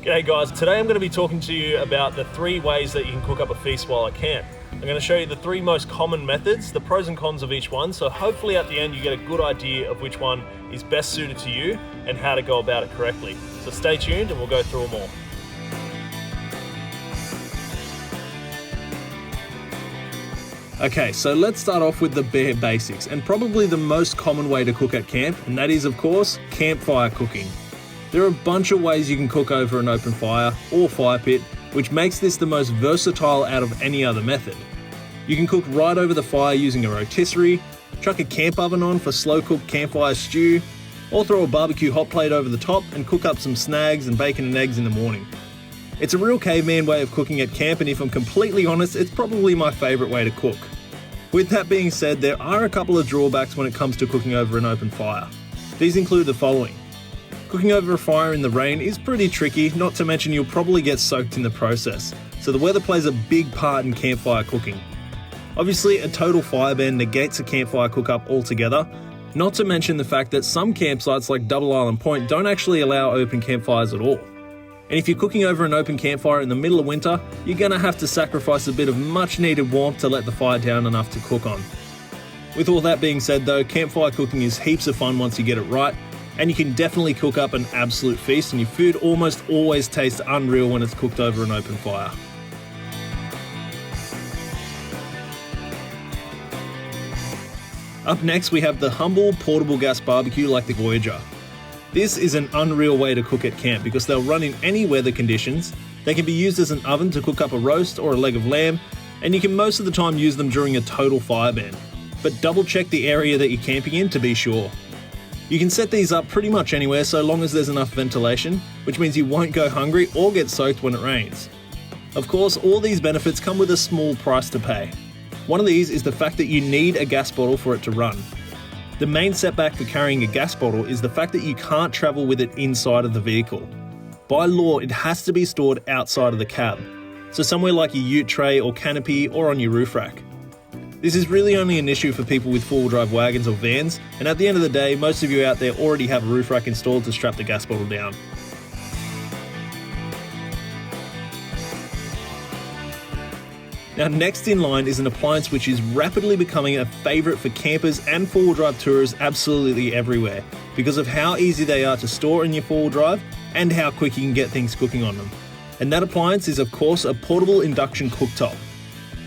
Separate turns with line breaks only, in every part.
G'day guys, today I'm going to be talking to you about the 3 ways that you can cook up a feast while at camp. I'm going to show you the 3 most common methods, the pros and cons of each one, so hopefully at the end you get a good idea of which one is best suited to you and how to go about it correctly. So stay tuned and we'll go through them all. Okay, so let's start off with the bare basics and probably the most common way to cook at camp, and that is of course campfire cooking. There are a bunch of ways you can cook over an open fire or fire pit, which makes this the most versatile out of any other method. You can cook right over the fire using a rotisserie, chuck a camp oven on for slow cooked campfire stew, or throw a barbecue hot plate over the top and cook up some snags and bacon and eggs in the morning. It's a real caveman way of cooking at camp, and if I'm completely honest, it's probably my favourite way to cook. With that being said, there are a couple of drawbacks when it comes to cooking over an open fire. These include the following. Cooking over a fire in the rain is pretty tricky, not to mention you'll probably get soaked in the process, so the weather plays a big part in campfire cooking. Obviously, a total fire ban negates a campfire cook-up altogether, not to mention the fact that some campsites like Double Island Point don't actually allow open campfires at all. And if you're cooking over an open campfire in the middle of winter, you're going to have to sacrifice a bit of much needed warmth to let the fire down enough to cook on. With all that being said though, campfire cooking is heaps of fun once you get it right, and you can definitely cook up an absolute feast, and your food almost always tastes unreal when it's cooked over an open fire. Up next we have the humble portable gas barbecue like the Voyager. This is an unreal way to cook at camp because they'll run in any weather conditions, they can be used as an oven to cook up a roast or a leg of lamb, and you can most of the time use them during a total fire ban. But double check the area that you're camping in to be sure. You can set these up pretty much anywhere so long as there's enough ventilation, which means you won't go hungry or get soaked when it rains. Of course, all these benefits come with a small price to pay. One of these is the fact that you need a gas bottle for it to run. The main setback for carrying a gas bottle is the fact that you can't travel with it inside of the vehicle. By law, it has to be stored outside of the cab, so somewhere like your ute tray or canopy or on your roof rack. This is really only an issue for people with four-wheel drive wagons or vans, and at the end of the day, most of you out there already have a roof rack installed to strap the gas bottle down. Now next in line is an appliance which is rapidly becoming a favourite for campers and four-wheel drive tourers absolutely everywhere because of how easy they are to store in your four-wheel drive and how quick you can get things cooking on them. And that appliance is of course a portable induction cooktop.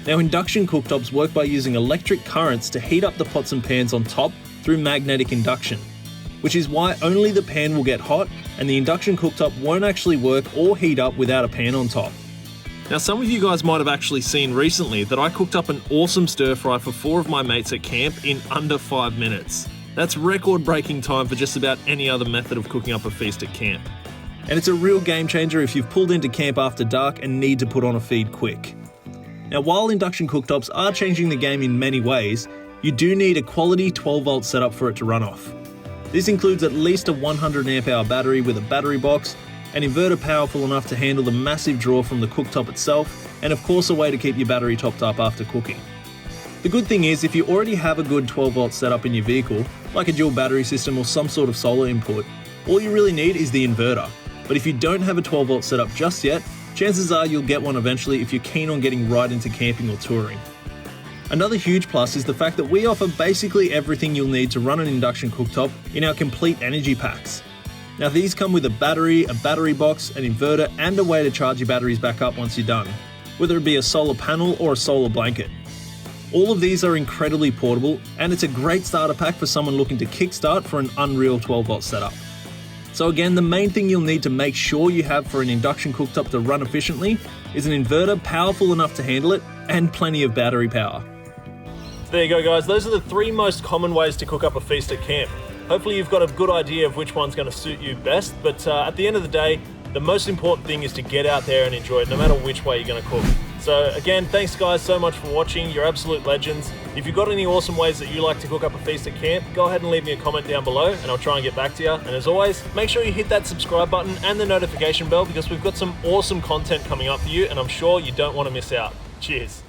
Now induction cooktops work by using electric currents to heat up the pots and pans on top through magnetic induction, which is why only the pan will get hot and the induction cooktop won't actually work or heat up without a pan on top. Now some of you guys might have actually seen recently that I cooked up an awesome stir fry for 4 of my mates at camp in under 5 minutes. That's record-breaking time for just about any other method of cooking up a feast at camp. And it's a real game changer if you've pulled into camp after dark and need to put on a feed quick. Now while induction cooktops are changing the game in many ways, you do need a quality 12-volt setup for it to run off. This includes at least a 100 amp hour battery with a battery box, an inverter powerful enough to handle the massive draw from the cooktop itself, and of course a way to keep your battery topped up after cooking. The good thing is if you already have a good 12-volt setup in your vehicle, like a dual battery system or some sort of solar input, all you really need is the inverter. But if you don't have a 12-volt setup just yet, chances are you'll get one eventually if you're keen on getting right into camping or touring. Another huge plus is the fact that we offer basically everything you'll need to run an induction cooktop in our complete energy packs. Now these come with a battery box, an inverter and a way to charge your batteries back up once you're done, whether it be a solar panel or a solar blanket. All of these are incredibly portable and it's a great starter pack for someone looking to kickstart for an unreal 12-volt setup. So again, the main thing you'll need to make sure you have for an induction cooktop to run efficiently is an inverter powerful enough to handle it and plenty of battery power. There you go guys, those are the 3 most common ways to cook up a feast at camp. Hopefully you've got a good idea of which one's going to suit you best, but at the end of the day, the most important thing is to get out there and enjoy it no matter which way you're going to cook. So again, thanks guys so much for watching, you're absolute legends. If you've got any awesome ways that you like to cook up a feast at camp, go ahead and leave me a comment down below and I'll try and get back to you. And as always, make sure you hit that subscribe button and the notification bell because we've got some awesome content coming up for you and I'm sure you don't want to miss out. Cheers.